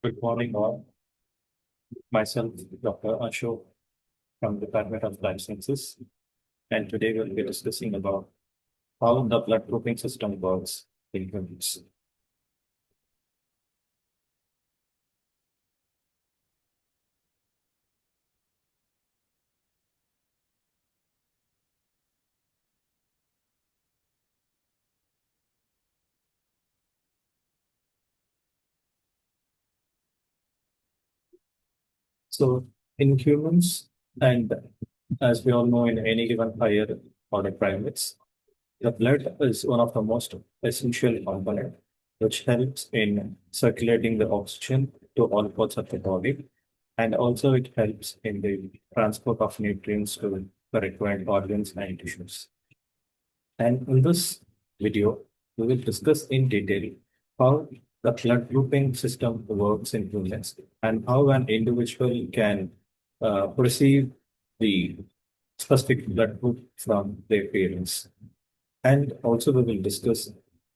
Good morning, all. Myself, Dr. Ashok from the Department of Life Sciences, and today we'll be discussing about how the blood grouping system works in humans. So, in humans, and as we all know, in any given higher order primates, the blood is one of the most essential component which helps in circulating the oxygen to all parts of the body, and also it helps in the transport of nutrients to the required organs and tissues. And in this video, we will discuss in detail how the blood grouping system works in humans and how an individual can receive the specific blood group from their parents. And also, we will discuss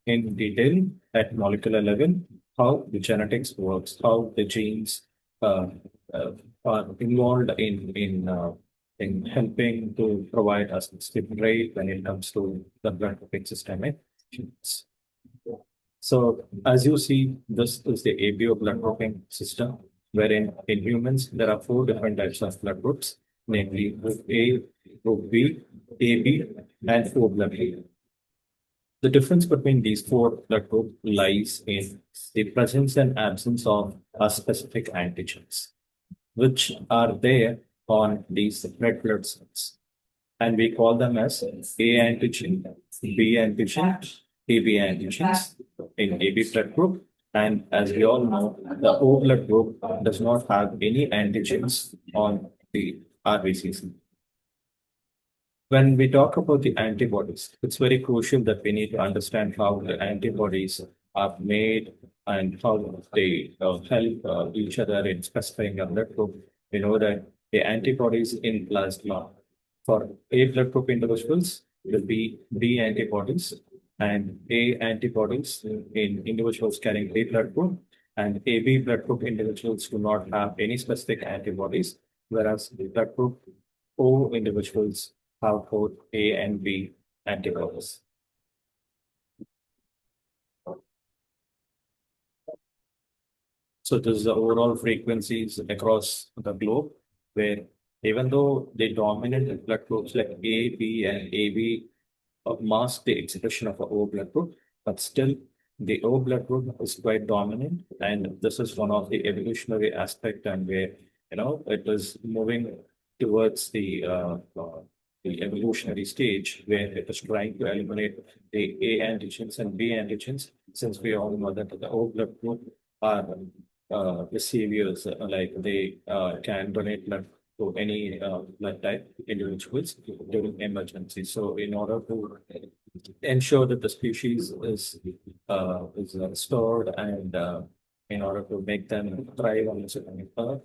in detail at molecular level how the genetics works, how the genes uh, uh, are involved in helping to provide a specific rate when it comes to the blood grouping system in humans. So, as you see, this is the ABO blood grouping system, wherein in humans there are four different types of blood groups, namely Group A, Group B, AB, and O blood group. The difference between these four blood groups lies in the presence and absence of a specific antigens, which are there on these red blood cells. And we call them as A antigen, B antigen, AB antigens in AB blood group. And as we all know, the O blood group does not have any antigens on the RBCs. When we talk about the antibodies, it's very crucial that we need to understand how the antibodies are made and how they help each other in specifying a blood group. We know that the antibodies in plasma for A blood group individuals will be B antibodies, and A antibodies in individuals carrying A blood group, and AB blood group individuals do not have any specific antibodies, whereas the blood group O individuals have both A and B antibodies. So this is the overall frequencies across the globe, where even though the dominant blood groups like A, B, and AB mask the expression of a O blood group, but still the O blood group is quite dominant, and this is one of the evolutionary aspect, and where it is moving towards the evolutionary stage where it is trying to eliminate the A antigens and B antigens, since we all know that the O blood group are the saviors, like they can donate blood to any blood type individuals during emergency. So, in order to ensure that the species is restored and in order to make them thrive on this earth,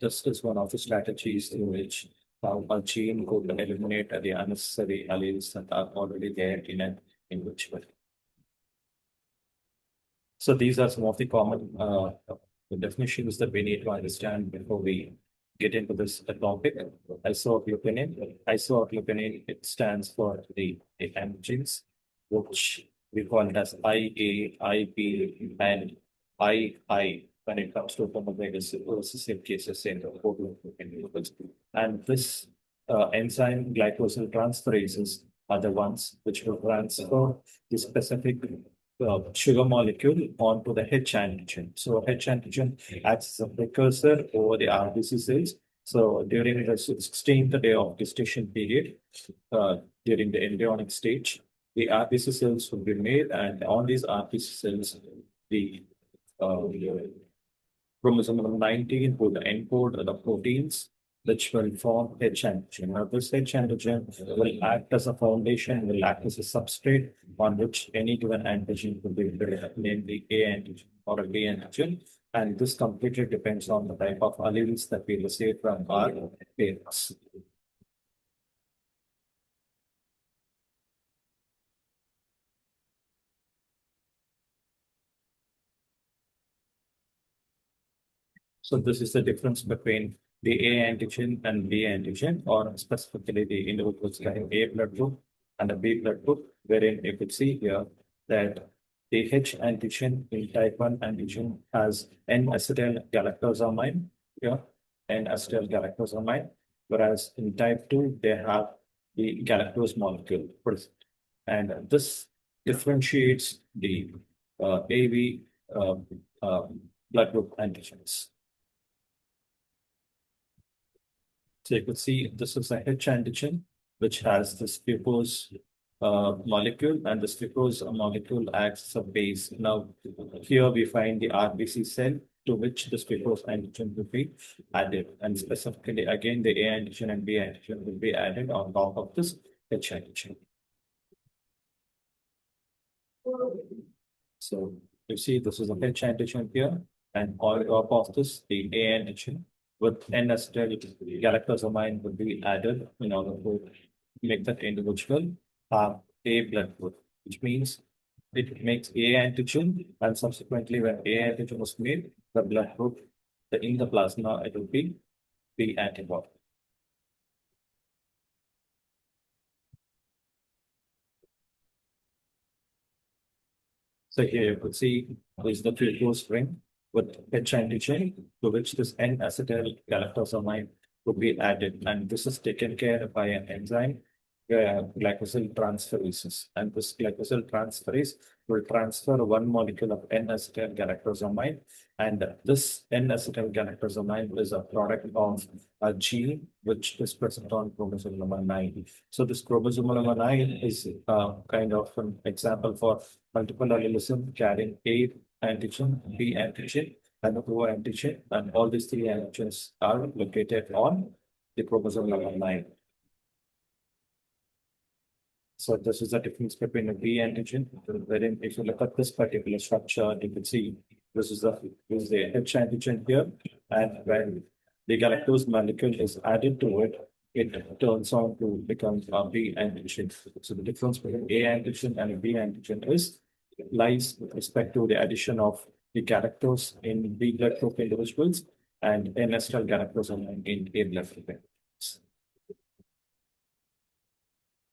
this is one of the strategies through which how a gene could eliminate the unnecessary alleles that are already there in an individual. So these are some of the common definitions that we need to understand before we get into this topic. Isooctopinin. Isooctopinin, it stands for the antigens, which we call it as IA, IP, and II when it comes to homozygous recessive cases in the individuals. And this enzyme glycosyl transferases are the ones which will transfer the specific sugar molecule onto the H antigen. So H antigen acts as a precursor over the RBC cells. So during the 16th day of gestation period, during the embryonic stage, the RBC cells will be made, and on these RBC cells, the chromosome number 19 will encode the proteins which will form H antigen. Now, this H antigen will act as a foundation, will act as a substrate on which any given antigen will be built, namely A antigen or a B antigen. And this completely depends on the type of alleles that we receive from our parents. So this is the difference between the A antigen and B antigen, or specifically the individuals having A blood group and a B blood group, wherein you could see here that the H antigen in type 1 antigen has N-acetyl galactosamine here, N-acetyl galactosamine, whereas in type 2 they have the galactose molecule present. And this differentiates the AB uh, uh, blood group antigens. So you could see this is a H antigen, which has this glucose molecule, and this glucose molecule acts as a base. Now, here we find the RBC cell to which this glucose antigen will be added. And specifically, again, the A antigen and B antigen will be added on top of this H antigen. So you see, this is a H antigen here, and on top of this, the A antigen with N-acetyl galactosamine would be added in order to make that individual have A blood group, which means it makes A antigen, and subsequently, when A antigen was made, the blood group in the plasma, it will be B antibody. So here you could see is the glucose ring with H antigen, to which this N-acetyl galactosamine would be added. And this is taken care of by an enzyme, glycosyl transferases. And this glycosyl transferase will transfer one molecule of N-acetyl galactosamine. And this N-acetyl galactosamine is a product of a gene which is present on chromosome number 9. So this chromosome number 9 is kind of an example for multiple allelism carrying A antigen, B antigen, and O antigen, and all these three antigens are located on the chromosome number 9. So this is the difference between a B antigen, wherein if you look at this particular structure, you can see this is the H antigen here, and when the galactose molecule is added to it, it turns on to become a B antigen. So the difference between A antigen and a B antigen lies with respect to the addition of the galactose in B blood group individuals and N-acetyl galactosamine in A blood group individuals.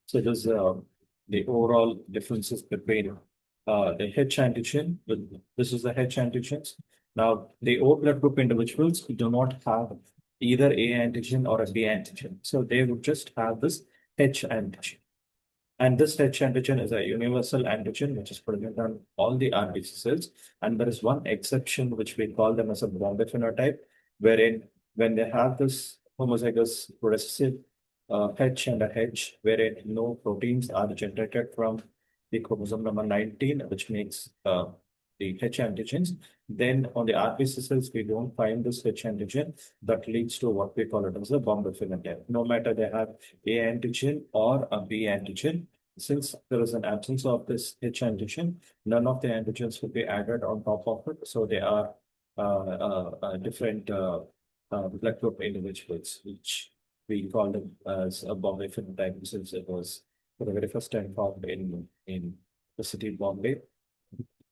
So there's the overall differences between the H antigen. This is the H antigens. Now, the O blood group individuals do not have either A antigen or a B antigen. So they would just have this H antigen. And this H antigen is a universal antigen, which is present on all the RBC cells. And there is one exception, which we call them as a Bombay phenotype, wherein when they have this homozygous recessive H and a H, wherein no proteins are generated from the chromosome number 19, which makes the H antigens. Then on the RBC cells, we don't find this H antigen. That leads to what we call it as a Bombay phenotype. No matter they have A antigen or a B antigen, since there is an absence of this H antigen, none of the antigens will be added on top of it. So they are different blood group individuals, which we call them as a Bombay phenotype, since it was for the very first time found in the city of Bombay.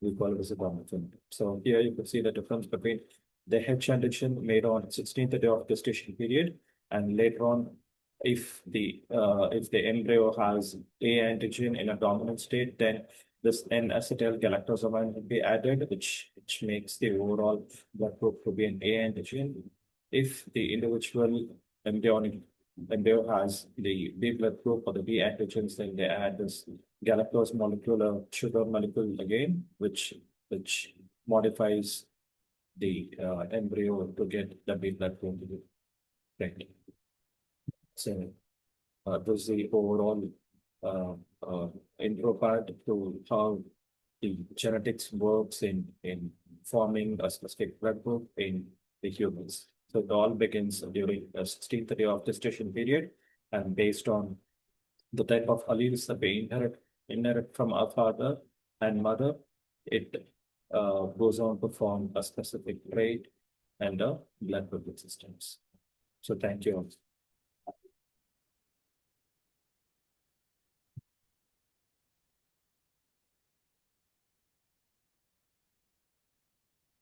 We call it as a Bombay phenotype. So here you can see the difference between the H antigen made on 16th day of gestation period, and later on, if the embryo has A antigen in a dominant state, then this N-acetyl galactosamine will be added, which makes the overall blood group to be an A antigen. If the individual embryo has the B blood group or the B antigens, then they add this galactose molecule, sugar molecule again, which modifies the embryo to get the B blood group. Right. So this is the overall intro part to how the genetics works in forming a specific blood group in the humans. So it all begins during the 16th day of gestation period, and based on the type of alleles that we inherit from our father and mother, it goes on to form a specific trait and a blood group systems. So thank you.